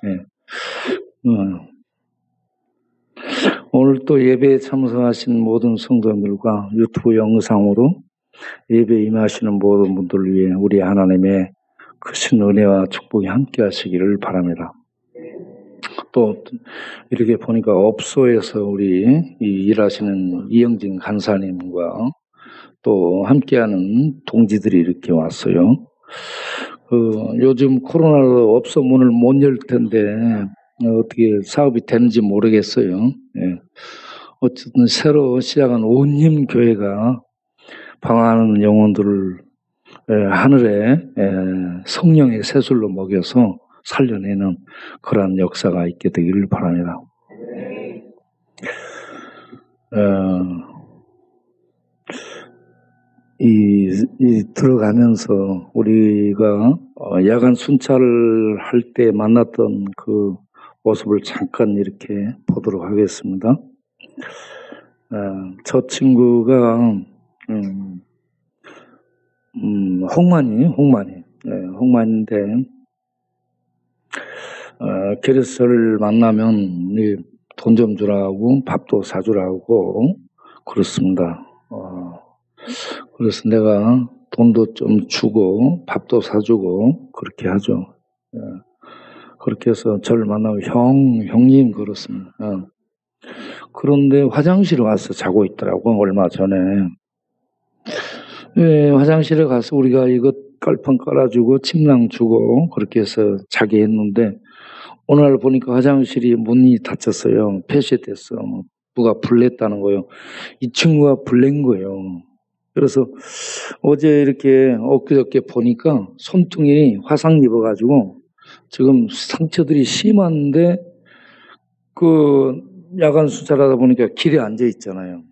예. 오늘 또 예배에 참석하신 모든 성도님들과 유튜브 영상으로 예배에 임하시는 모든 분들을 위해 우리 하나님의 크신 은혜와 축복이 함께 하시기를 바랍니다. 또 이렇게 보니까 업소에서 우리 일하시는 이영진 간사님과 또 함께하는 동지들이 이렇게 왔어요. 요즘 코로나로 업소 문을 못 열 텐데 어떻게 사업이 되는지 모르겠어요. 예. 어쨌든 새로 시작한 온힘 교회가 방황하는 영혼들을 하늘에 성령의 새술로 먹여서 살려내는 그러한 역사가 있게 되기를 바랍니다. 들어가면서 우리가 야간 순찰을 할 때 만났던 그 모습을 잠깐 이렇게 보도록 하겠습니다. 저 친구가 홍만인데 게르스를 만나면 돈 좀 주라고 밥도 사주라고 그렇습니다. 그래서 내가 돈도 좀 주고 밥도 사주고 그렇게 하죠. 그렇게 해서 저를 만나면 형님 그렇습니다. 그런데 화장실에 가서 자고 있더라고 얼마 전에. 화장실에 가서 우리가 이거 깔판 깔아주고 침낭 주고 그렇게 해서 자게 했는데 어느 날 보니까 화장실이 문이 닫혔어요. 폐쇄됐어. 누가 불냈다는 거예요. 이 친구가 불낸 거예요. 그래서 어제 이렇게 엊그저께 보니까 손등이 화상 입어가지고 지금 상처들이 심한데 그 야간 수찰하다 보니까 길에 앉아 있잖아요.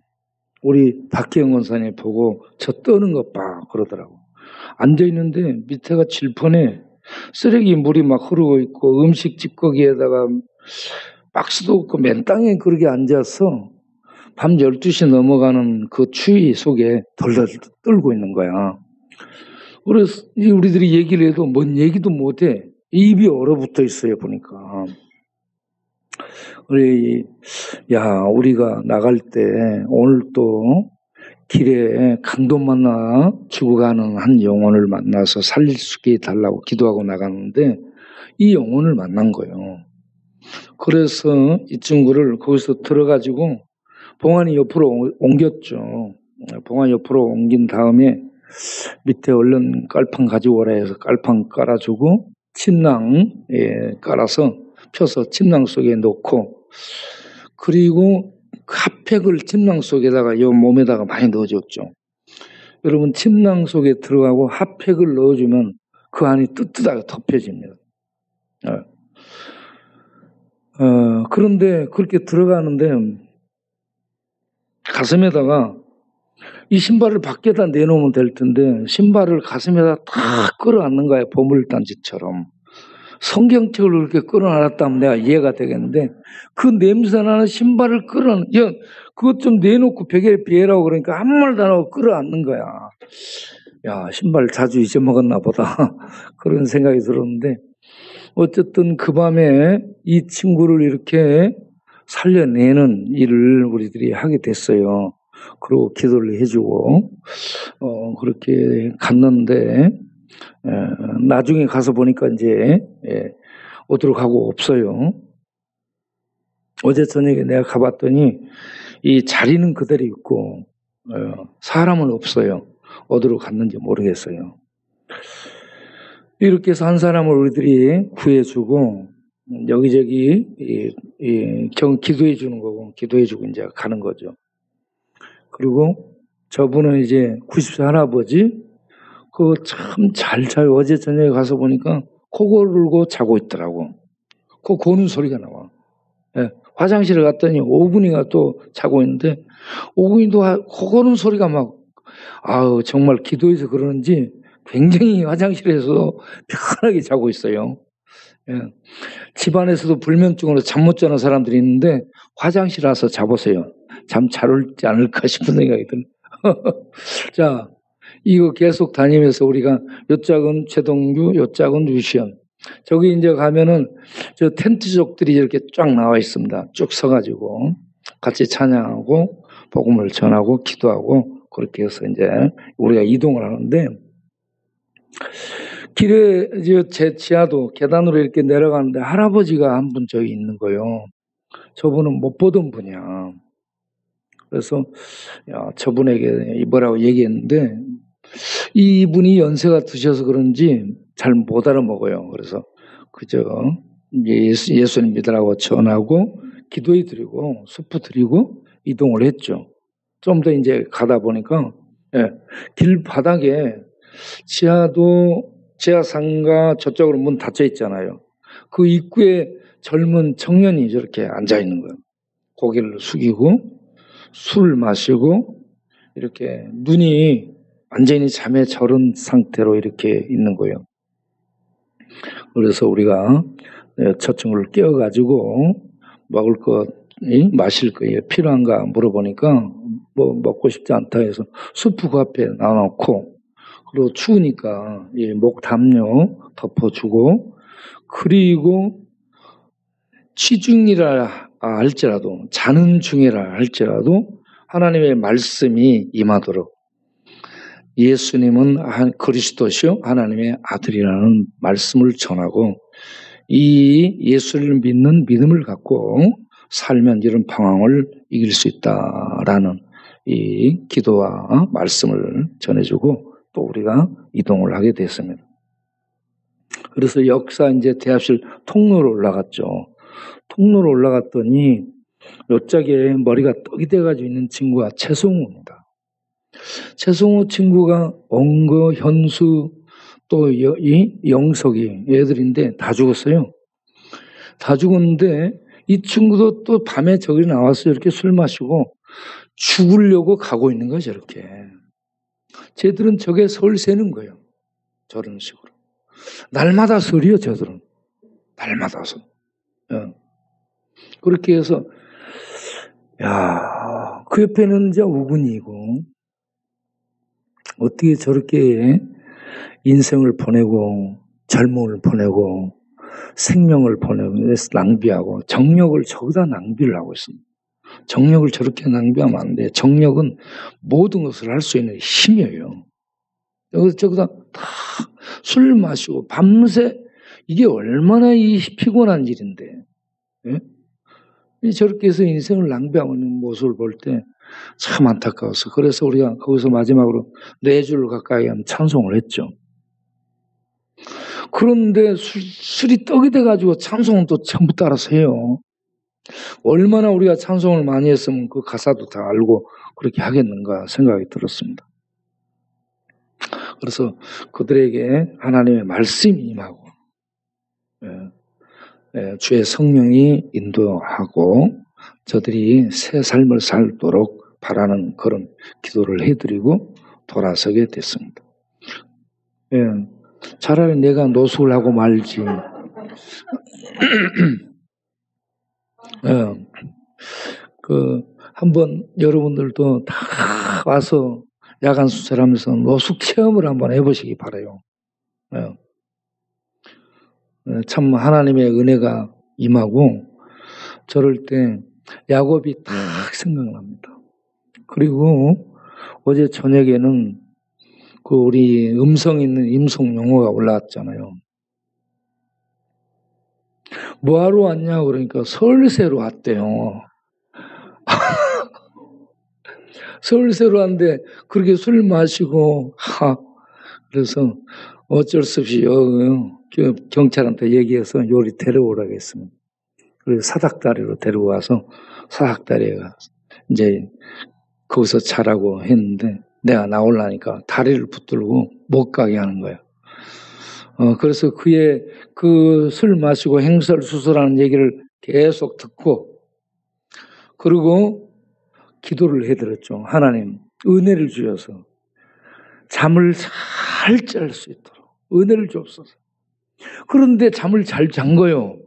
우리 박기영 권사님 보고 저 떠는 것 봐 그러더라고. 앉아 있는데 밑에가 질펀해. 쓰레기 물이 막 흐르고 있고 음식 찌꺼기에다가 박스도 없고 맨 땅에 그렇게 앉아서 밤 12시 넘어가는 그 추위 속에 덜덜 떨고 있는 거야. 그래서 우리들이 얘기를 해도 뭔 얘기도 못해. 입이 얼어붙어 있어요 보니까. 우리 우리가 나갈 때 오늘 또 길에 강도 만나 죽어가는 한 영혼을 만나서 살릴 수 있게 달라고 기도하고 나갔는데 이 영혼을 만난 거예요. 그래서 이 친구를 거기서 들어가지고 봉안이 옆으로 옮겼죠. 봉안이 옆으로 옮긴 다음에 밑에 얼른 깔판 가지고 오라 해서 깔판 깔아주고 침낭 깔아서 펴서 침낭 속에 넣고 그리고 핫팩을 침낭 속에다가 요 몸에다가 많이 넣어줬죠. 여러분 침낭 속에 들어가고 핫팩을 넣어주면 그 안이 뜨뜻하게 덮여집니다. 그런데 그렇게 들어가는데 가슴에다가 이 신발을 밖에다 내놓으면 될 텐데 신발을 가슴에다 딱 끌어안는 거야. 보물단지처럼. 성경책을 그렇게 끌어안았다면 내가 이해가 되겠는데 그 냄새나는 신발을 그것 좀 내놓고 벽에 비해라고 그러니까 아무 말도 안 하고 끌어안는 거야. 야, 신발 자주 잊어먹었나 보다. 그런 생각이 들었는데 어쨌든 그 밤에 이 친구를 이렇게 살려내는 일을 우리들이 하게 됐어요. 그리고 기도를 해주고 그렇게 갔는데 나중에 가서 보니까 이제 어디로 가고 없어요. 어제 저녁에 내가 가봤더니 이 자리는 그대로 있고 사람은 없어요. 어디로 갔는지 모르겠어요. 이렇게 해서 한 사람을 우리들이 구해주고 여기저기 기도해 주는 거고 기도해 주고 이제 가는 거죠. 그리고 저분은 이제 90세 할아버지 그거 참 잘 자요. 어제 저녁에 가서 보니까 코 고르고 자고 있더라고. 코 고는 소리가 나와. 화장실에 갔더니 오군이가 또 자고 있는데 오군이도 코 고는 소리가 막 정말 기도해서 그러는지 굉장히 화장실에서 편하게 자고 있어요. 집안에서도 불면증으로 잠 못 자는 사람들이 있는데 화장실 와서 자보세요. 잠 잘 올지 않을까 싶은 생각이 들어요. 자, 이거 계속 다니면서 우리가 요짝은 최동규, 요짝은 유시연 저기 이제 가면은 저 텐트족들이 이렇게 쫙 나와 있습니다. 쭉 서가지고 같이 찬양하고 복음을 전하고 기도하고 그렇게 해서 이제 우리가 이동을 하는데 길에 제 지하도 계단으로 이렇게 내려가는데 할아버지가 한 분 저기 있는 거예요. 저분은 못 보던 분이야. 그래서 저분에게 뭐라고 얘기했는데 이분이 연세가 드셔서 그런지 잘 못 알아먹어요. 그래서 그저 예수님 믿으라고 전하고 기도해 드리고 수프 드리고 이동을 했죠. 좀 더 이제 가다 보니까 길 바닥에 지하상가 저쪽으로 문 닫혀 있잖아요. 그 입구에 젊은 청년이 저렇게 앉아 있는 거예요. 고개를 숙이고 술 마시고 이렇게 눈이 완전히 잠에 절은 상태로 이렇게 있는 거예요. 그래서 우리가 첫 친구를 깨워가지고 먹을 것, 마실 거 필요한가 물어보니까 뭐 먹고 싶지 않다 해서 수프 그 앞에 놔놓고 그리고 추우니까 목 담요 덮어주고 그리고 취중이라 할지라도 자는 중이라 할지라도 하나님의 말씀이 임하도록 예수님은 그리스도시요 하나님의 아들이라는 말씀을 전하고 이 예수를 믿는 믿음을 갖고 살면 이런 방황을 이길 수 있다라는 이 기도와 말씀을 전해주고 또 우리가 이동을 하게 됐습니다. 그래서 역사 이제 대합실 통로로 올라갔죠. 통로로 올라갔더니 요짝에 머리가 떡이 돼가지고 있는 친구가 최성우입니다. 최성우 친구가 원거, 현수, 또 영석이 애들인데 다 죽었어요. 다 죽었는데 이 친구도 또 밤에 저기 나와서 이렇게 술 마시고 죽으려고 가고 있는 거죠, 저렇게. 쟤들은 저게 설 세는 거예요. 저런 식으로. 날마다 설이요, 저들은. 날마다 설. 그렇게 해서, 그 옆에는 이제 우군이고, 어떻게 저렇게 인생을 보내고, 젊음을 보내고, 생명을 보내고, 낭비하고, 정력을 저기다 낭비를 하고 있습니다. 정력을 저렇게 낭비하면 안 돼. 정력은 모든 것을 할 수 있는 힘이에요. 저기다 다 술 마시고 밤새 이게 얼마나 피곤한 일인데. 예? 저렇게 해서 인생을 낭비하고 있는 모습을 볼 때 참 안타까워서 그래서 우리가 거기서 마지막으로 4줄 가까이 한 찬송을 했죠. 그런데 술이 떡이 돼가지고 찬송은 또 전부 따라서 해요. 얼마나 우리가 찬송을 많이 했으면 그 가사도 다 알고 그렇게 하겠는가 생각이 들었습니다. 그래서 그들에게 하나님의 말씀이 임하고 주의 성령이 인도하고 저들이 새 삶을 살도록 바라는 그런 기도를 해드리고 돌아서게 됐습니다. 차라리 내가 노숙을 하고 말지. 한번 여러분들도 다 와서 야간 수술하면서 노숙 체험을 한번 해보시기 바라요. 참 하나님의 은혜가 임하고 저럴 때 야곱이 딱 생각납니다. 그리고 어제 저녁에는 그 우리 음성 있는 임성 용어가 올라왔잖아요. 뭐하러 왔냐 그러니까 설세로 왔대요. 설세로 왔는데 그렇게 술 마시고 그래서 어쩔 수 없이 경찰한테 얘기해서 요리 데려오라고 했습니다. 그래서 사닥다리로 데리고 와서 사닥다리가 이제 거기서 자라고 했는데 내가 나오려니까 다리를 붙들고 못 가게 하는 거예요. 그래서 그의 그 술 마시고 행설수설하는 얘기를 계속 듣고 그리고 기도를 해드렸죠. 하나님 은혜를 주셔서 잠을 잘 잘 수 있도록 은혜를 주옵소서. 그런데 잠을 잘 잔 거예요.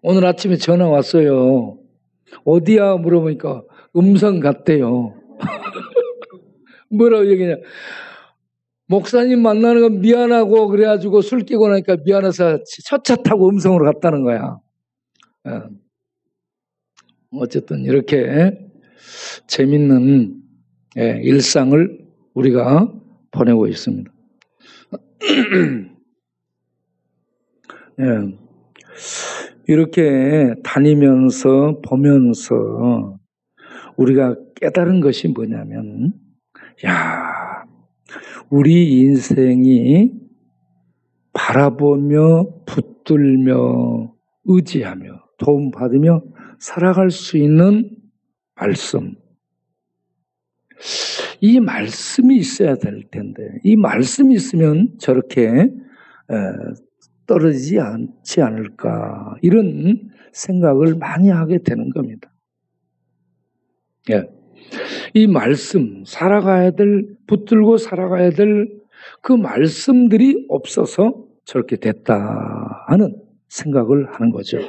오늘 아침에 전화 왔어요. 어디야 물어보니까 음성 같대요. 뭐라고 얘기냐. 목사님 만나는 건 미안하고 그래가지고 술 깨고 나니까 미안해서 첫차 타고 음성으로 갔다는 거야. 어쨌든 이렇게 재밌는 일상을 우리가 보내고 있습니다. 이렇게 다니면서 보면서 우리가 깨달은 것이 뭐냐면, 우리 인생이 바라보며 붙들며 의지하며 도움받으며 살아갈 수 있는 말씀, 이 말씀이 있어야 될 텐데, 이 말씀이 있으면 저렇게 떨어지지 않지 않을까, 이런 생각을 많이 하게 되는 겁니다. 이 말씀, 살아가야 될, 붙들고 살아가야 될 그 말씀들이 없어서 저렇게 됐다 하는 생각을 하는 거죠.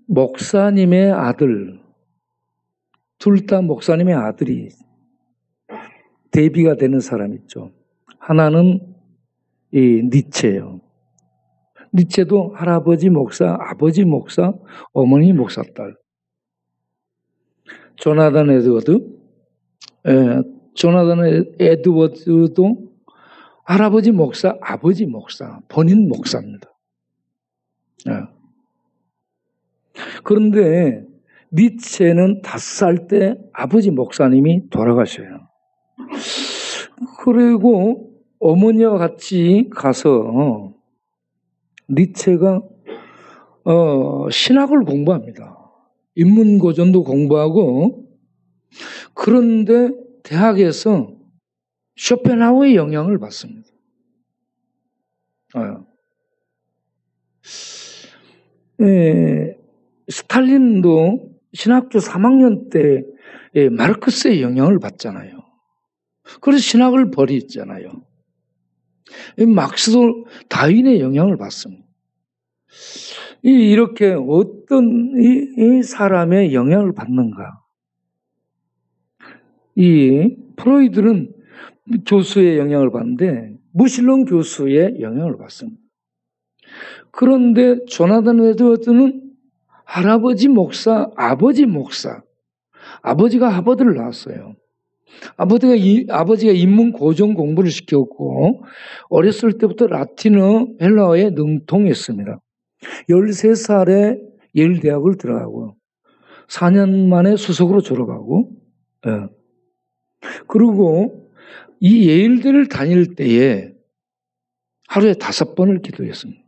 목사님의 아들, 둘 다 목사님의 아들이 대비가 되는 사람 있죠. 하나는 이 니체예요. 니체도 할아버지 목사, 아버지 목사, 어머니 목사 딸. 조나단 에드워드도 할아버지 목사, 아버지 목사, 본인 목사입니다. 그런데 니체는 5살 때 아버지 목사님이 돌아가셔요. 그리고 어머니와 같이 가서 니체가 신학을 공부합니다. 인문고전도 공부하고, 그런데 대학에서 쇼펜하우의 영향을 받습니다. 스탈린도 신학교 3학년 때 마르크스의 영향을 받잖아요. 그래서 신학을 버리잖아요. 막스도 다윈의 영향을 받습니다. 이렇게 어떤 이 사람의 영향을 받는가? 이 프로이드는 교수의 영향을 받는데 무실론 교수의 영향을 받습니다. 그런데 조나단 에드워드는 할아버지 목사, 아버지 목사. 아버지가 하버드를 나왔어요. 아버지가 인문 고전 공부를 시켰고 어렸을 때부터 라틴어, 헬라어에 능통했습니다. 13살에 예일 대학을 들어가고 4년 만에 수석으로 졸업하고, 그리고 이 예일대를 다닐 때에 하루에 5번을 기도했습니다.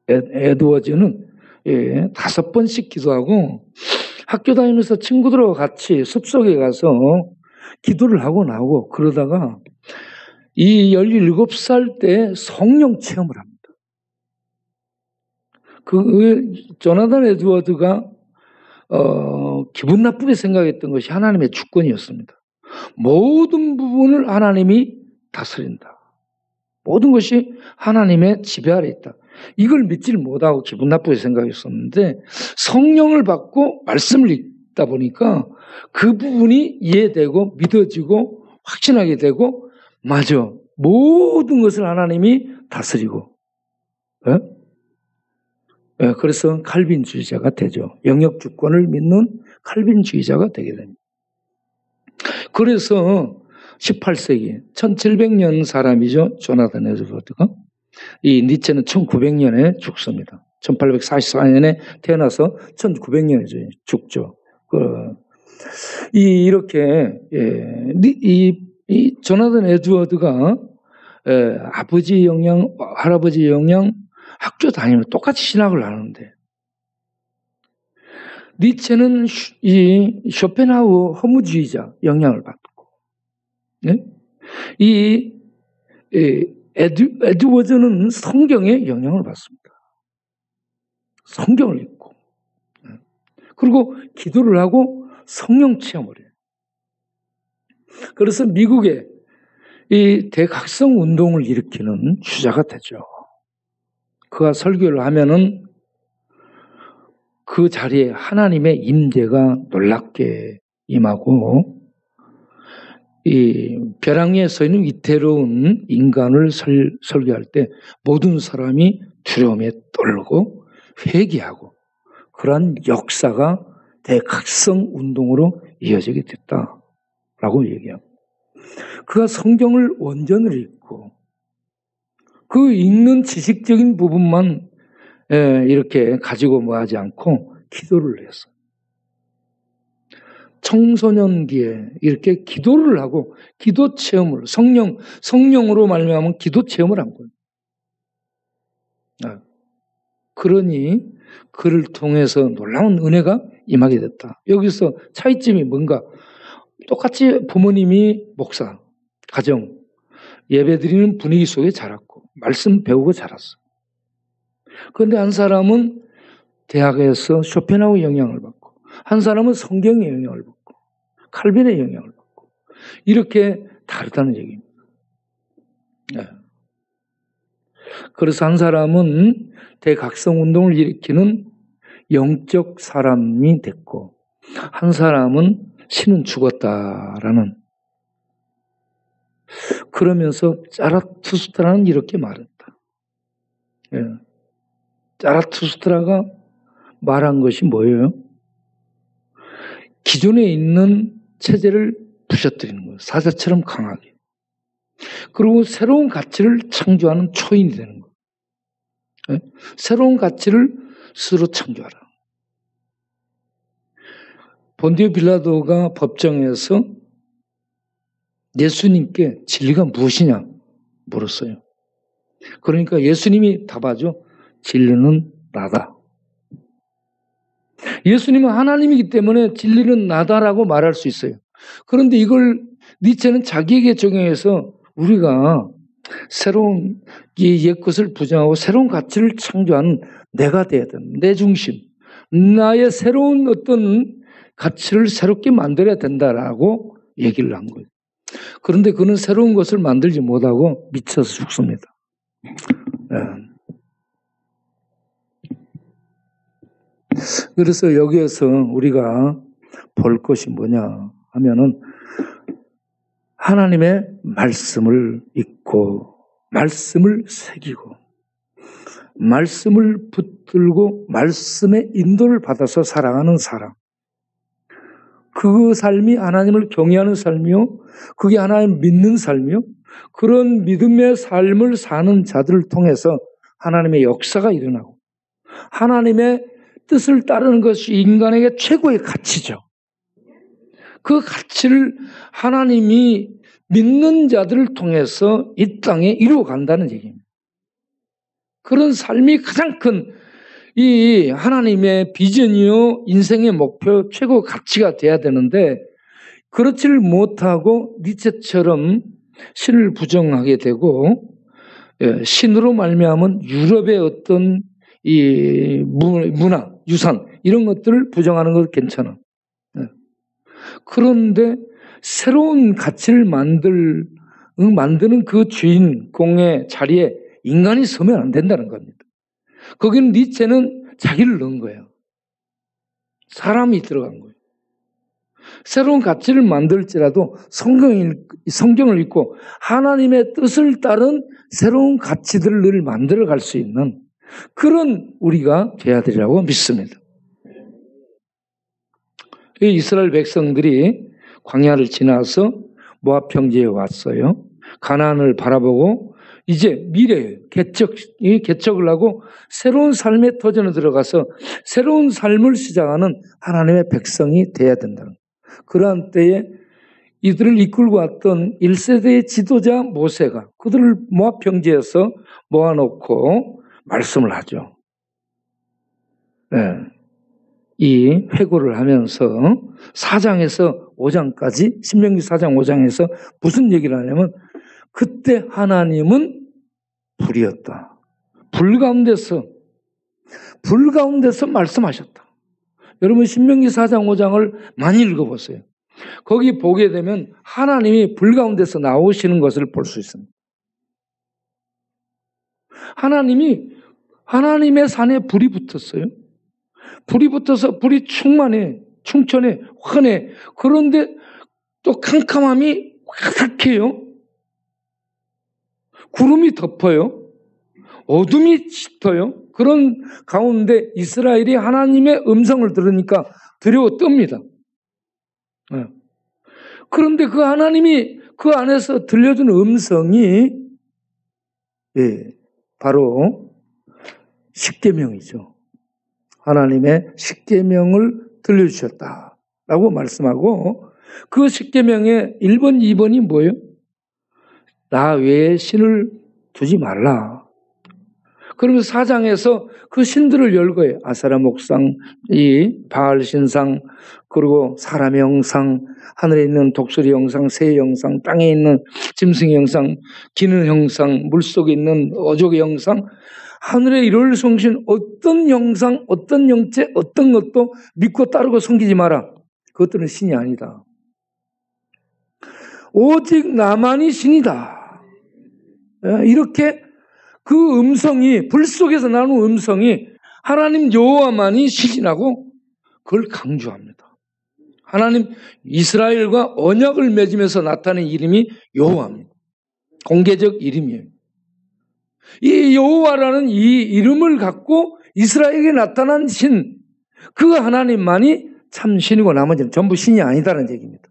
에드워즈는 5번씩 기도하고 학교 다니면서 친구들하고 같이 숲속에 가서 기도를 하고 나오고, 그러다가 이 17살 때 성령 체험을 합니다. 조나단 에드워드가 기분 나쁘게 생각했던 것이 하나님의 주권이었습니다. 모든 부분을 하나님이 다스린다. 모든 것이 하나님의 지배 아래 있다. 이걸 믿지를 못하고 기분 나쁘게 생각했었는데, 성령을 받고 말씀을 읽다 보니까 그 부분이 이해되고 믿어지고 확신하게 되고, 맞아, 모든 것을 하나님이 다스리고, 그래서 칼빈주의자가 되죠. 영역 주권을 믿는 칼빈주의자가 되게 됩니다. 그래서 18세기 1700년 사람이죠. 조나단 에드워드가. 이 니체는 1900년에 죽습니다. 1844년에 태어나서 1900년에 죽죠. 이렇게 이 조나단 에드워드가 아버지 영향, 할아버지 영향, 학교 다니면 똑같이 신학을 하는데, 니체는 이 쇼펜하우 허무주의자 영향을 받고, 이 에드워즈는 성경의 영향을 받습니다. 성경을 읽고, 그리고 기도를 하고 성령 체험을 해요. 그래서 미국에 이 대각성 운동을 일으키는 주자가 되죠. 그가 설교를 하면은 그 자리에 하나님의 임재가 놀랍게 임하고 이 벼랑에 서 있는 위태로운 인간을 설교할 때 모든 사람이 두려움에 떨고 회개하고 그러한 역사가 대각성 운동으로 이어지게 됐다라고 얘기합니다. 그가 성경을 원전을 읽고 그 읽는 지식적인 부분만 이렇게 가지고 하지 않고 기도를 했어요. 청소년기에 이렇게 기도를 하고 기도 체험을 성령으로 말미암은 기도 체험을 한 거예요. 그러니 그를 통해서 놀라운 은혜가 임하게 됐다. 여기서 차이점이 뭔가? 똑같이 부모님이 목사, 가정, 예배드리는 분위기 속에 자랐고 말씀 배우고 자랐어. 그런데 한 사람은 대학에서 쇼펜하우어 영향을 받고 한 사람은 성경의 영향을 받고 칼빈의 영향을 받고 이렇게 다르다는 얘기입니다. 네. 그래서 한 사람은 대각성 운동을 일으키는 영적 사람이 됐고 한 사람은 신은 죽었다라는 그러면서 자라투스트라는 이렇게 말했다. 예. 자라투스트라가 말한 것이 뭐예요? 기존에 있는 체제를 부셔뜨리는 거예요. 사자처럼 강하게. 그리고 새로운 가치를 창조하는 초인이 되는 거예요. 예? 새로운 가치를 스스로 창조하라. 본디오 빌라도가 법정에서 예수님께 진리가 무엇이냐 물었어요. 그러니까 예수님이 답하죠. 진리는 나다. 예수님은 하나님이기 때문에 진리는 나다라고 말할 수 있어요. 그런데 이걸 니체는 자기에게 적용해서 우리가 새로운 옛것을 부정하고 새로운 가치를 창조하는 내가 돼야 된다. 내 중심. 나의 새로운 어떤 가치를 새롭게 만들어야 된다라고 얘기를 한 거예요. 그런데 그는 새로운 것을 만들지 못하고 미쳐서 죽습니다. 그래서 여기에서 우리가 볼 것이 뭐냐 하면은 하나님의 말씀을 읽고 말씀을 새기고 말씀을 붙들고 말씀의 인도를 받아서 살아가는 사람. 그 삶이 하나님을 경외하는 삶이요. 그게 하나님 믿는 삶이요. 그런 믿음의 삶을 사는 자들을 통해서 하나님의 역사가 일어나고 하나님의 뜻을 따르는 것이 인간에게 최고의 가치죠. 그 가치를 하나님이 믿는 자들을 통해서 이 땅에 이루어간다는 얘기입니다. 그런 삶이 가장 큰 이 하나님의 비전이요 인생의 목표 최고 가치가 돼야 되는데 그렇지를 못하고 니체처럼 신을 부정하게 되고 신으로 말미암은 유럽의 어떤 이 문화, 유산 이런 것들을 부정하는 것 괜찮아. 그런데 새로운 가치를 만드는 그 주인공의 자리에 인간이 서면 안 된다는 겁니다. 거기는 니체는 자기를 넣은 거예요. 사람이 들어간 거예요. 새로운 가치를 만들지라도 성경을 읽고 하나님의 뜻을 따른 새로운 가치들을 늘 만들어갈 수 있는 그런 우리가 돼야 되리라고 믿습니다. 이스라엘 백성들이 광야를 지나서 모압 평지에 왔어요. 가나안을 바라보고 이제 미래에 개척을 하고 새로운 삶의 터전에 들어가서 새로운 삶을 시작하는 하나님의 백성이 돼야 된다는 거예요. 그러한 때에 이들을 이끌고 왔던 1세대의 지도자 모세가 그들을 모압 평지에서 모아놓고 말씀을 하죠. 네. 이 회고를 하면서 4장에서 5장까지 신명기 4장 5장에서 무슨 얘기를 하냐면 그때 하나님은 불이었다. 불 가운데서 말씀하셨다. 여러분 신명기 4장 5장을 많이 읽어보세요. 거기 보게 되면 하나님이 불 가운데서 나오시는 것을 볼 수 있습니다. 하나님의 산에 불이 붙었어요. 불이 붙어서 불이 충천해, 환해. 그런데 또 캄캄함이 화삭해요. 구름이 덮어요. 어둠이 짙어요. 그런 가운데 이스라엘이 하나님의 음성을 들으니까 두려워 뜹니다. 그런데 그 하나님이 그 안에서 들려준 음성이 바로 십계명이죠. 하나님의 십계명을 들려주셨다라고 말씀하고, 그 십계명의 1번, 2번이 뭐예요? 나 외에 신을 두지 말라. 그러면서 4장에서 그 신들을 열거해요. 아세라 목상, 이 바알 신상, 그리고 사람의 형상, 하늘에 있는 독수리 형상, 새 형상, 땅에 있는 짐승의 형상, 기는 형상, 물속에 있는 어족의 형상, 하늘의 일월 성신, 어떤 형상, 어떤 형체, 어떤 것도 믿고 따르고 섬기지 마라. 그것들은 신이 아니다. 오직 나만이 신이다. 이렇게 그 음성이, 불 속에서 나오는 음성이 하나님 여호와만이 신이라고 그걸 강조합니다. 하나님 이스라엘과 언약을 맺으면서 나타낸 이름이 여호와입니다. 공개적 이름이에요. 이 여호와라는 이 이름을 갖고 이스라엘에게 나타난 신, 그 하나님만이 참 신이고 나머지는 전부 신이 아니다라는 얘기입니다.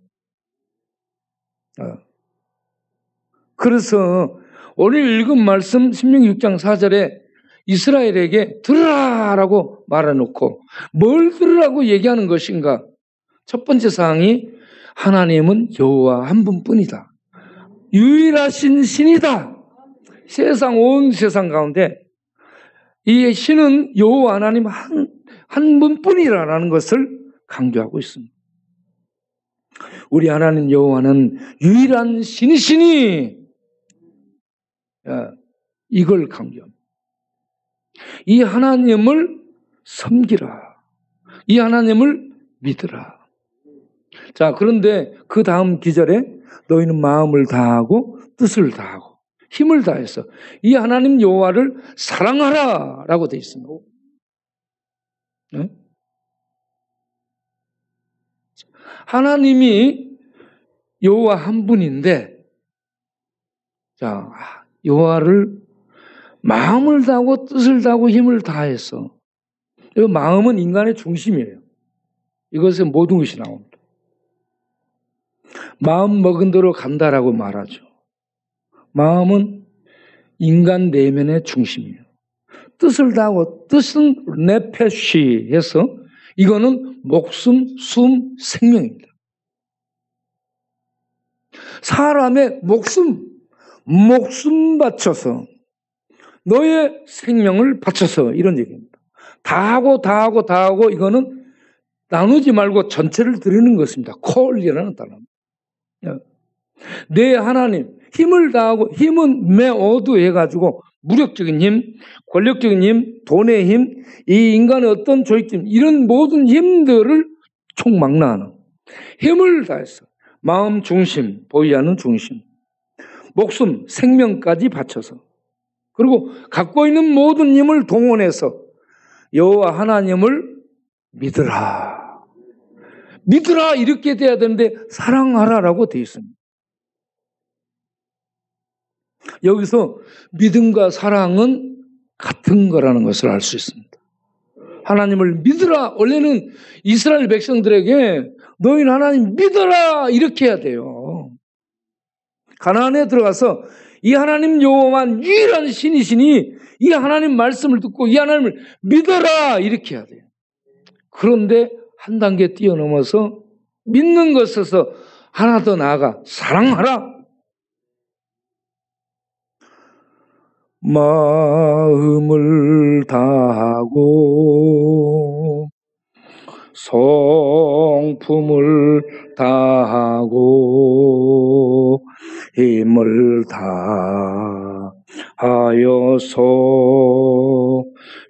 그래서 오늘 읽은 말씀 신명기 6장 4절에 이스라엘에게 들으라라고 말해놓고 뭘 들으라고 얘기하는 것인가? 첫 번째 사항이 하나님은 여호와 한 분뿐이다. 유일하신 신이다. 온 세상 가운데 이 신은 여호와 하나님 한 분뿐이라는 것을 강조하고 있습니다. 우리 하나님 여호와는 유일한 신이시니 이걸 강조합니다. 이 하나님을 섬기라. 이 하나님을 믿으라. 자, 그런데 그 다음 기절에 너희는 마음을 다하고 뜻을 다하고 힘을 다해서 이 하나님 여호와를 사랑하라 라고 되어 있습니다. 네? 하나님이 여호와 한 분인데, 자, 여호와를 마음을 다하고 뜻을 다하고 힘을 다해서, 이 마음은 인간의 중심이에요. 이것에 모든 것이 나옵니다. 마음 먹은 대로 간다라고 말하죠. 마음은 인간 내면의 중심이에요. 뜻을 다하고, 뜻은 네페시 해서 이거는 목숨, 숨, 생명입니다. 사람의 목숨 바쳐서 너의 생명을 바쳐서 이런 얘기입니다. 다하고 이거는 나누지 말고 전체를 드리는 것입니다. 콜이라는 단어입니다. 내 하나님 힘을 다하고, 힘은 매어두 해가지고 무력적인 힘, 권력적인 힘, 돈의 힘, 이 인간의 어떤 조직적 힘, 이런 모든 힘들을 총망라하는 힘을 다해서 마음 중심, 보이하는 중심, 목숨, 생명까지 바쳐서, 그리고 갖고 있는 모든 힘을 동원해서 여호와 하나님을 믿으라. 믿으라 이렇게 돼야 되는데 사랑하라라고 되어 있습니다. 여기서 믿음과 사랑은 같은 거라는 것을 알 수 있습니다. 하나님을 믿으라. 원래는 이스라엘 백성들에게 너희는 하나님 믿어라 이렇게 해야 돼요. 가나안에 들어가서 이 하나님 여호와만 유일한 신이시니 이 하나님 말씀을 듣고 이 하나님을 믿어라 이렇게 해야 돼요. 그런데 한 단계 뛰어넘어서 믿는 것에서 하나 더 나아가 사랑하라. 마음을 다하고 성품을 다하고 힘을 다하여서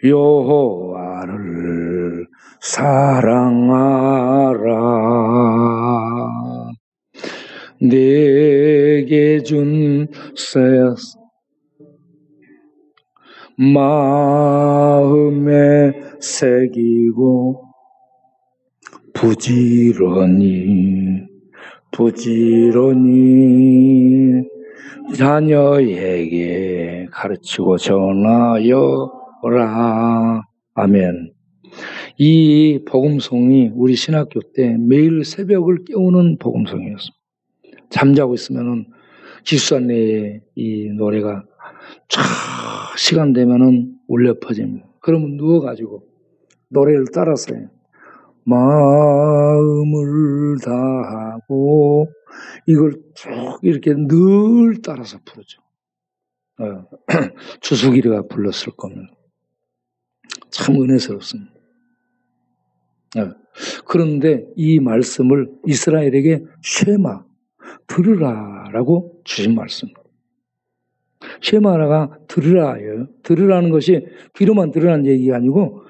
여호와를 사랑하라. 내게 준 마음에 새기고 부지런히 자녀에게 가르치고 전하여라. 아멘. 이 복음송이 우리 신학교 때 매일 새벽을 깨우는 복음송이었습니다. 잠자고 있으면은 기숙사내에 이 노래가 쫙 시간 되면은 울려 퍼집니다. 그러면 누워가지고 노래를 따라서 해요. 마음을 다하고 이걸 쭉 이렇게 늘 따라서 부르죠. 주수기리가 불렀을 겁니다. 참 은혜스럽습니다. 그런데 이 말씀을 이스라엘에게 쉐마, 들으라라고 주신 말씀입니다. 쉐마라가 들으라예요. 들으라는 것이 귀로만 들으라는 얘기가 아니고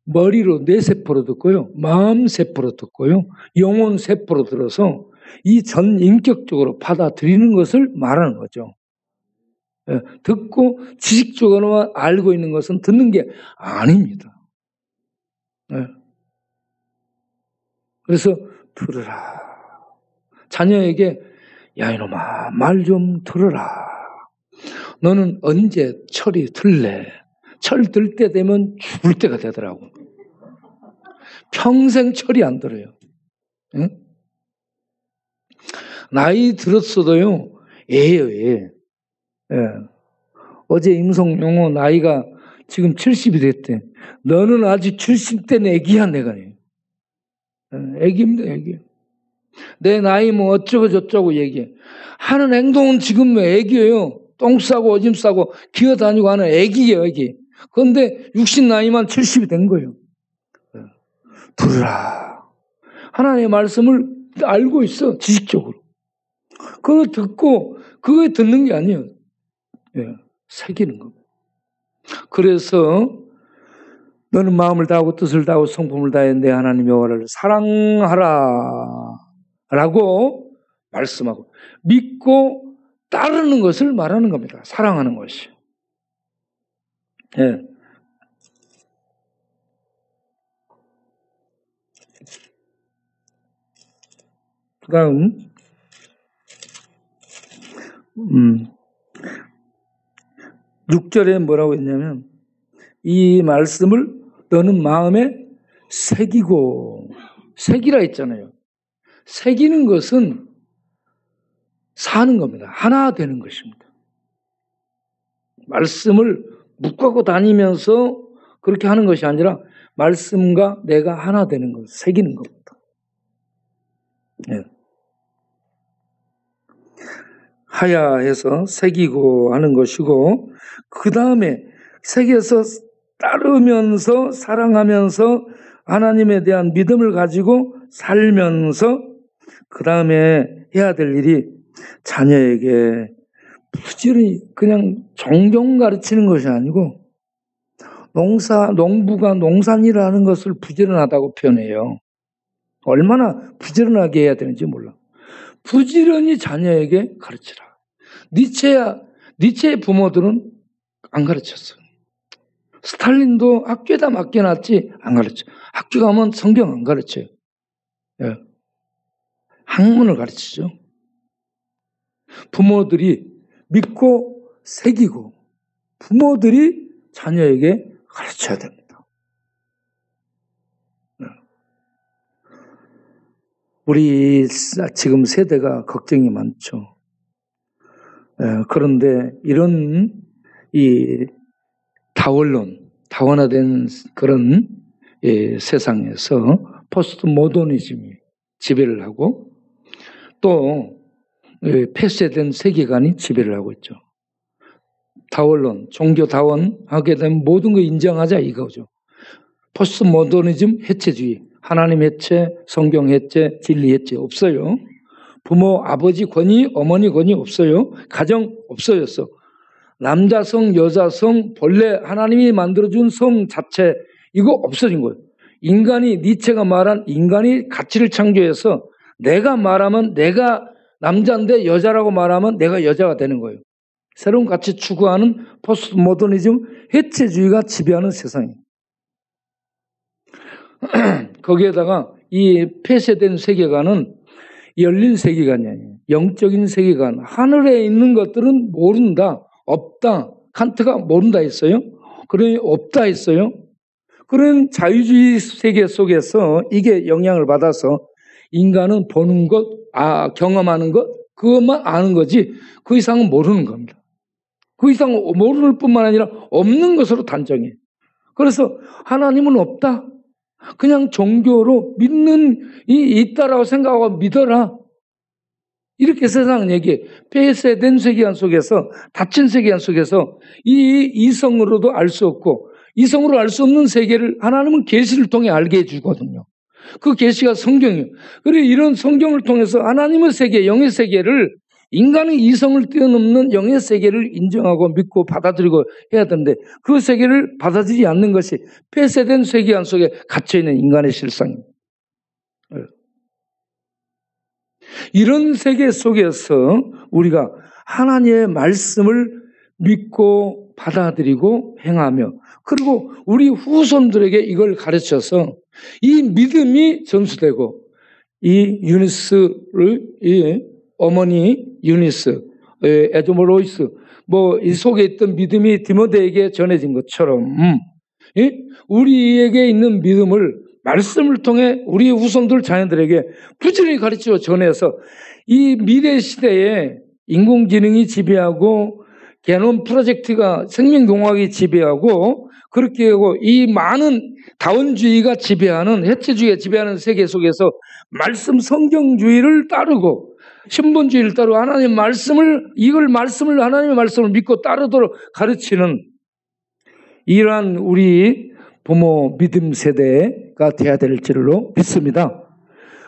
머리로 뇌세포로 듣고요, 마음 세포로 듣고요, 영혼 세포로 들어서 이 전 인격적으로 받아들이는 것을 말하는 거죠. 듣고 지식적으로만 알고 있는 것은 듣는 게 아닙니다. 그래서 들으라. 자녀에게 야 이놈아 말 좀 들으라. 너는 언제 철이 들래? 철 들 때 되면 죽을 때가 되더라고. 평생 철이 안 들어요. 응? 나이 들었어도요 애예요. 애. 어제 임성용호 나이가 지금 70이 됐대. 너는 아직 70대는 애기야 내가. 애기입니다. 애기. 내 나이 뭐 어쩌고 저쩌고 얘기해. 하는 행동은 지금 애기예요. 똥 싸고 오줌 싸고 기어다니고 하는 애기예요. 애기. 그런데 60 나이만 70이 된 거예요. 들으라. 하나님의 말씀을 알고 있어. 지식적으로. 그거 듣고 그거에 듣는 게 아니에요. 새기는 겁니다. 그래서 너는 마음을 다하고 뜻을 다하고 성품을 다해 내 하나님 여호와를 사랑하라 라고 말씀하고 믿고 따르는 것을 말하는 겁니다. 사랑하는 것이. 그 다음 6절에 뭐라고 했냐면 이 말씀을 너는 마음에 새기라 했잖아요. 새기는 것은 사는 겁니다. 하나 되는 것입니다. 말씀을 묶고 다니면서 그렇게 하는 것이 아니라 말씀과 내가 하나 되는 것, 새기는 겁니다. 하야해서 새기고 하는 것이고 그 다음에 새겨서 따르면서 사랑하면서 하나님에 대한 믿음을 가지고 살면서 그 다음에 해야 될 일이 자녀에게 부지런히 그냥 종종 가르치는 것이 아니고 농부가 농산일을 하는 것을 부지런하다고 표현해요. 얼마나 부지런하게 해야 되는지 몰라. 부지런히 자녀에게 가르치라. 니체의 부모들은 안 가르쳤어요. 스탈린도 학교에다 맡겨놨지 안 가르쳐. 학교 가면 성경 안 가르쳐요. 학문을 가르치죠. 부모들이 믿고 새기고 부모들이 자녀에게 가르쳐야 됩니다. 우리 지금 세대가 걱정이 많죠. 그런데 이런 이 다원화된 그런 세상에서 포스트 모더니즘이 지배를 하고 또 폐쇄된 세계관이 지배를 하고 있죠. 종교 다원하게 되면 모든 걸 인정하자 이거죠. 포스트 모더니즘 해체주의, 하나님 해체, 성경 해체, 진리 해체 없어요. 부모, 아버지 권위, 어머니 권위 없어요. 가정 없어졌어. 남자성, 여자성, 본래 하나님이 만들어준 성 자체 이거 없어진 거예요. 니체가 말한 인간이 가치를 창조해서 내가 말하면 내가 남자인데 여자라고 말하면 내가 여자가 되는 거예요. 새로운 가치 추구하는 포스트 모더니즘, 해체주의가 지배하는 세상이에요. 거기에다가 이 폐쇄된 세계관은 열린 세계관이 아니에요. 영적인 세계관. 하늘에 있는 것들은 모른다, 없다. 칸트가 모른다 했어요. 그러니 없다 했어요. 그런 자유주의 세계 속에서 이게 영향을 받아서 인간은 보는 것, 경험하는 것, 그것만 아는 거지 그 이상은 모르는 겁니다. 그 이상 모르는 뿐만 아니라 없는 것으로 단정해. 그래서 하나님은 없다. 그냥 종교로 믿는 있다라고 생각하고 믿어라. 이렇게 세상은 얘기해. 폐쇄된 세계관 속에서, 닫힌 세계관 속에서 이 이성으로도 알 수 없고 이성으로 알 수 없는 세계를 하나님은 계시를 통해 알게 해주거든요. 그 계시가 성경이에요. 그리고 이런 성경을 통해서 하나님의 세계, 영의 세계를 인간의 이성을 뛰어넘는 영의 세계를 인정하고 믿고 받아들이고 해야 되는데 그 세계를 받아들이지 않는 것이 폐쇄된 세계관 속에 갇혀있는 인간의 실상입니다. 이런 세계 속에서 우리가 하나님의 말씀을 믿고 받아들이고 행하며 그리고 우리 후손들에게 이걸 가르쳐서 이 믿음이 전수되고 이 유니스를 어머니 유니스, 에드모로이스 이 속에 있던 믿음이 디모데에게 전해진 것처럼 우리에게 있는 믿음을 말씀을 통해 우리 후손들 자녀들에게 부지런히 가르쳐 전해서 이 미래 시대에 인공지능이 지배하고 게놈 프로젝트가 생명공학이 지배하고 그렇게 하고 이 많은 다원주의가 지배하는 해체주의가 지배하는 세계 속에서 말씀 성경주의를 따르고 신본주의를 따르고 하나님의 말씀을 하나님의 말씀을 믿고 따르도록 가르치는 이러한 우리 부모 믿음 세대가 돼야 될 줄로 믿습니다.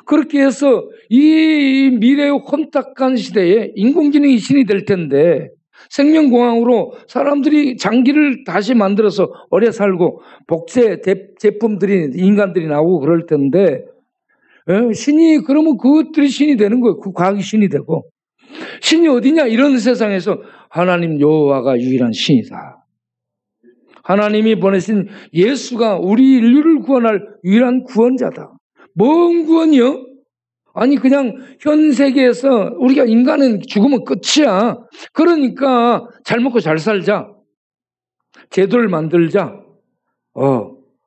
그렇게 해서 이 미래의 혼탁한 시대에 인공지능이 신이 될 텐데 생명공학으로 사람들이 장기를 다시 만들어서 오래 살고 복제 제품들이 인간들이 나오고 그럴 텐데 신이 그러면 그것들이 신이 되는 거예요. 그 과학이 신이 되고 신이 어디냐 이런 세상에서 하나님 여호와가 유일한 신이다. 하나님이 보내신 예수가 우리 인류를 구원할 유일한 구원자다. 뭔 구원이요? 아니 그냥 현 세계에서 우리가 인간은 죽으면 끝이야. 그러니까 잘 먹고 잘 살자. 제도를 만들자.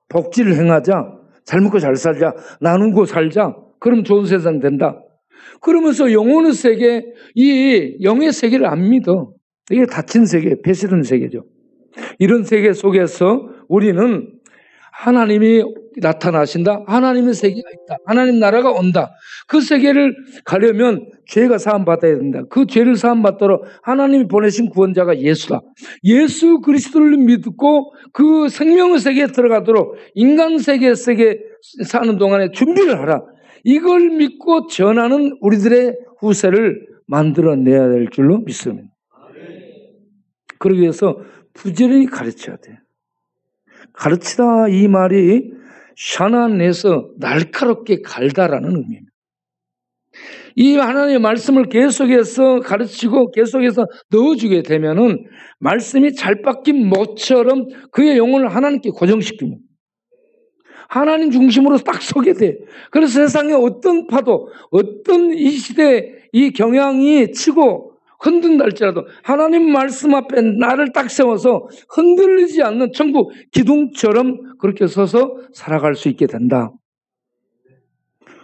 복지를 행하자. 잘 먹고 잘 살자. 나누고 살자. 그럼 좋은 세상 된다. 그러면서 영혼의 세계, 이 영의 세계를 안 믿어. 이게 닫힌 세계, 폐쇄된 세계죠. 이런 세계 속에서 우리는 하나님이 나타나신다. 하나님의 세계가 있다. 하나님 나라가 온다. 그 세계를 가려면 죄가 사함받아야 된다. 그 죄를 사함받도록 하나님이 보내신 구원자가 예수다. 예수 그리스도를 믿고 그 생명의 세계에 들어가도록 인간 세계 사는 동안에 준비를 하라. 이걸 믿고 전하는 우리들의 후세를 만들어내야 될 줄로 믿습니다. 그러기 위해서 부지런히 가르쳐야 돼요. 가르치다 이 말이 샤난에서 날카롭게 갈다라는 의미입니다. 이 하나님의 말씀을 계속해서 가르치고 계속해서 넣어주게 되면은 말씀이 잘 박힌 못처럼 그의 영혼을 하나님께 고정시킵니다. 하나님 중심으로 딱 서게 돼. 그래서 세상에 어떤 파도, 어떤 이 시대 이 경향이 치고 흔든다 할지라도 하나님 말씀 앞에 나를 딱 세워서 흔들리지 않는 천국 기둥처럼 그렇게 서서 살아갈 수 있게 된다.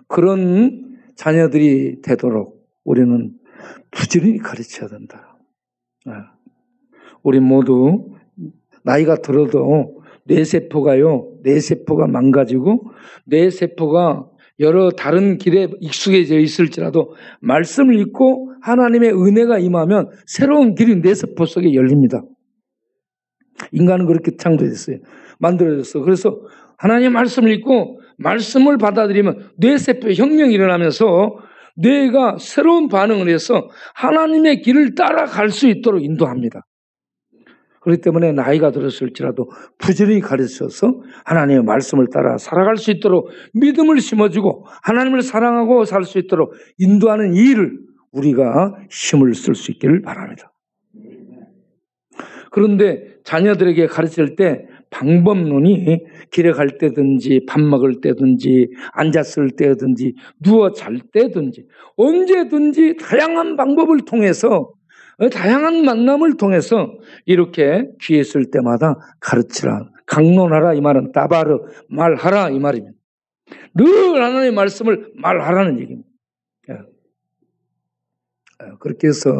그런 자녀들이 되도록 우리는 부지런히 가르쳐야 된다. 우리 모두 나이가 들어도 뇌세포가 망가지고 뇌세포가 여러 다른 길에 익숙해져 있을지라도 말씀을 읽고 하나님의 은혜가 임하면 새로운 길이 뇌세포 속에 열립니다. 인간은 그렇게 창조됐어요. 만들어졌어. 그래서 하나님의 말씀을 읽고 말씀을 받아들이면 뇌세포의 혁명이 일어나면서 뇌가 새로운 반응을 해서 하나님의 길을 따라갈 수 있도록 인도합니다. 그렇기 때문에 나이가 들었을지라도 부지런히 가르쳐서 하나님의 말씀을 따라 살아갈 수 있도록 믿음을 심어주고 하나님을 사랑하고 살 수 있도록 인도하는 이 일을 우리가 힘을 쓸 수 있기를 바랍니다. 그런데 자녀들에게 가르칠 때 방법론이 길에 갈 때든지 밥 먹을 때든지 앉았을 때든지 누워 잘 때든지 언제든지 다양한 방법을 통해서 다양한 만남을 통해서 이렇게 귀에 있을 때마다 가르치라. 강론하라 이 말은 따바르 말하라 이 말입니다. 늘 하나님의 말씀을 말하라는 얘기입니다. 그렇게 해서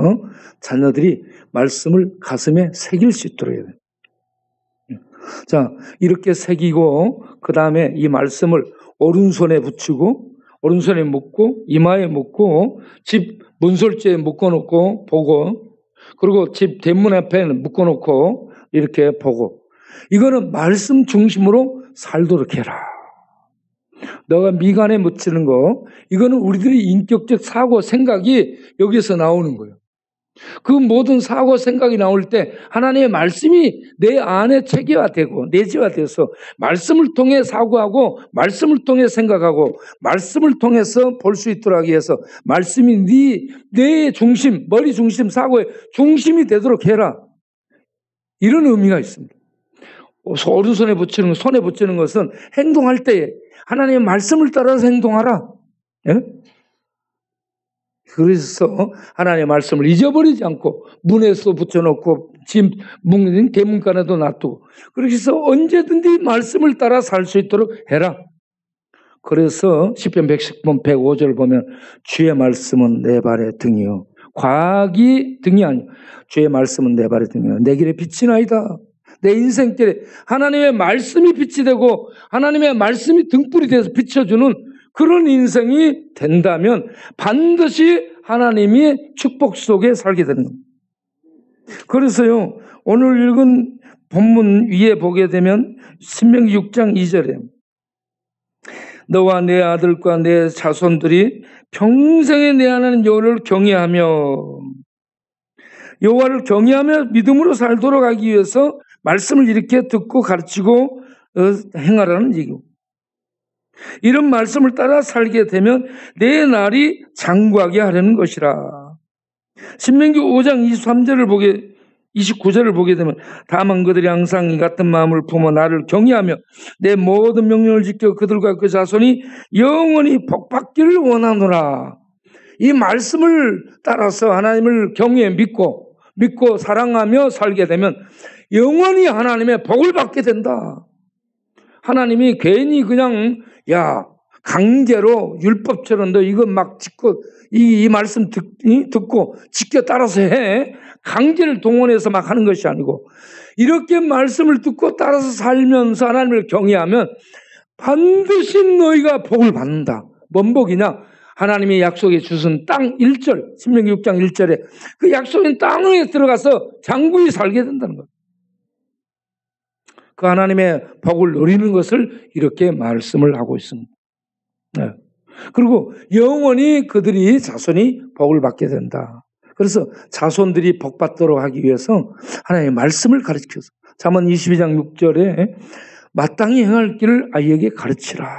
자녀들이 말씀을 가슴에 새길 수 있도록 해야 돼요. 자, 이렇게 새기고 그 다음에 이 말씀을 오른손에 붙이고 오른손에 묶고 이마에 묶고 집 문설주에 묶어놓고 보고 그리고 집 대문 앞에 묶어놓고 이렇게 보고 이거는 말씀 중심으로 살도록 해라. 너가 미간에 묻히는 거 이거는 우리들의 인격적 사고 생각이 여기서 나오는 거예요. 그 모든 사고 생각이 나올 때 하나님의 말씀이 내 안에 체계화되고 내재화돼서 말씀을 통해 사고하고 말씀을 통해 생각하고 말씀을 통해서 볼 수 있도록 하기 위해서 말씀이 내 중심, 머리 중심, 사고의 중심이 되도록 해라. 이런 의미가 있습니다. 오른손에 붙이는 손에 붙이는 것은 행동할 때 하나님의 말씀을 따라서 행동하라. 예? 그래서 하나님의 말씀을 잊어버리지 않고 문에서 붙여놓고 집 대문간에도 놔두고 그렇게 해서 언제든지 말씀을 따라 살 수 있도록 해라. 그래서 시편 110편 105절 보면 주의 말씀은 내 발의 등이요 과학이 등이 아니요 주의 말씀은 내 발의 등이요 내 길에 빛이 나이다. 내 인생길에 하나님의 말씀이 빛이 되고 하나님의 말씀이 등불이 돼서 비춰주는 그런 인생이 된다면 반드시 하나님이 축복 속에 살게 되는 겁니다. 그래서요, 오늘 읽은 본문 위에 보게 되면 신명기 6장 2절에 너와 내 아들과 내 자손들이 평생에 내 하나님 여호와를 경외하며 믿음으로 살도록 하기 위해서 말씀을 이렇게 듣고 가르치고 행하라는 얘기고 이런 말씀을 따라 살게 되면 내 날이 장구하게 하려는 것이라. 신명기 5장 29절을 보게 되면 다만 그들이 항상 이 같은 마음을 품어 나를 경외하며 내 모든 명령을 지켜 그들과 그 자손이 영원히 복받기를 원하노라. 이 말씀을 따라서 하나님을 경외 믿고 사랑하며 살게 되면 영원히 하나님의 복을 받게 된다. 하나님이 괜히 그냥 강제로 율법처럼 너 이거 막 짓고 이 말씀 듣고 지켜 따라서 해. 강제를 동원해서 막 하는 것이 아니고 이렇게 말씀을 듣고 따라서 살면서 하나님을 경외하면 반드시 너희가 복을 받는다. 뭔 복이냐? 하나님이 약속해 주신 땅 1절 신명기 6장 1절에 그 약속인 땅에 들어가서 장구히 살게 된다는 거예요. 그 하나님의 복을 누리는 것을 이렇게 말씀을 하고 있습니다. 네. 그리고 영원히 그들이 자손이 복을 받게 된다. 그래서 자손들이 복 받도록 하기 위해서 하나님의 말씀을 가르쳐서 잠언 22장 6절에 마땅히 행할 길을 아이에게 가르치라.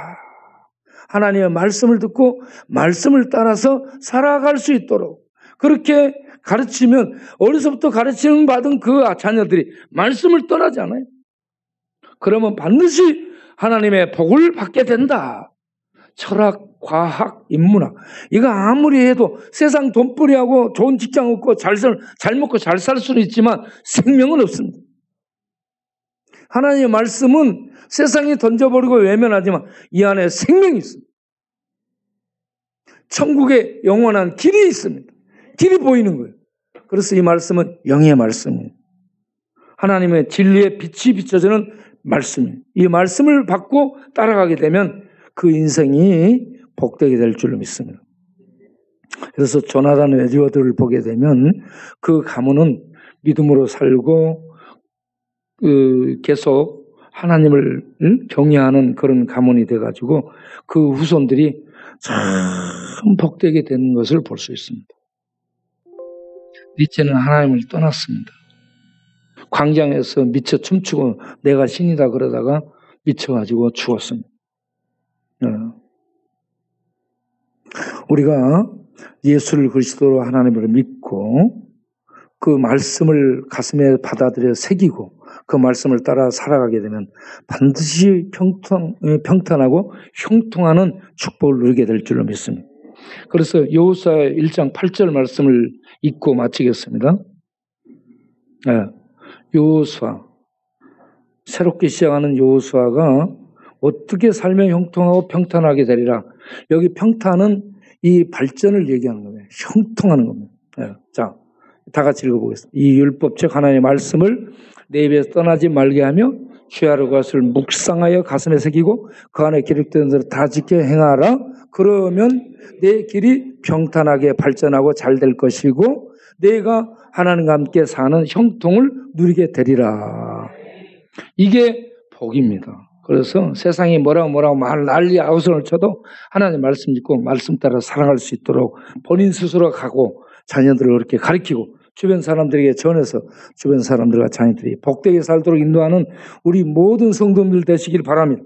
하나님의 말씀을 듣고 말씀을 따라서 살아갈 수 있도록 그렇게 가르치면 어려서부터 가르치는 받은 그 자녀들이 말씀을 떠나지 않아요. 그러면 반드시 하나님의 복을 받게 된다. 철학, 과학, 인문학 이거 아무리 해도 세상 돈벌이하고 좋은 직장 얻고 잘 먹고 잘 살 수는 있지만 생명은 없습니다. 하나님의 말씀은 세상에 던져버리고 외면하지만 이 안에 생명이 있습니다. 천국에 영원한 길이 있습니다. 길이 보이는 거예요. 그래서 이 말씀은 영의 말씀이에요. 하나님의 진리의 빛이 비춰지는 말씀이에요. 이 말씀을 받고 따라가게 되면 그 인생이 복되게 될 줄로 믿습니다. 그래서 조나단 에드워드를 보게 되면 그 가문은 믿음으로 살고 계속 하나님을 경외하는 그런 가문이 돼가지고 그 후손들이 참 복되게 되는 것을 볼 수 있습니다. 니체는 하나님을 떠났습니다. 광장에서 미쳐 춤추고 내가 신이다 그러다가 미쳐가지고 죽었습니다. 우리가 예수를 그리스도로 하나님을 믿고 그 말씀을 가슴에 받아들여 새기고 그 말씀을 따라 살아가게 되면 반드시 평탄하고 형통하는 축복을 누리게 될 줄로 믿습니다. 그래서 여호수아 1장 8절 말씀을 읽고 마치겠습니다. 여호수아, 새롭게 시작하는 여호수아가 어떻게 살면 형통하고 평탄하게 되리라. 여기 평탄은 이 발전을 얘기하는 거예요. 형통하는 겁니다. 자, 다 같이 읽어보겠습니다. 이 율법책 하나님의 말씀을 내 입에서 떠나지 말게 하며 주야로 것을 묵상하여 가슴에 새기고 그 안에 기록된 대로 다 지켜 행하라. 그러면 내 길이 평탄하게 발전하고 잘 될 것이고 내가 하나님과 함께 사는 형통을 누리게 되리라. 이게 복입니다. 그래서 세상이 뭐라고 난리 아우성을 쳐도 하나님 말씀 읽고 말씀 따라 살아갈 수 있도록 본인 스스로 가고 자녀들을 그렇게 가르치고 주변 사람들에게 전해서 주변 사람들과 자녀들이 복되게 살도록 인도하는 우리 모든 성도님들 되시길 바랍니다.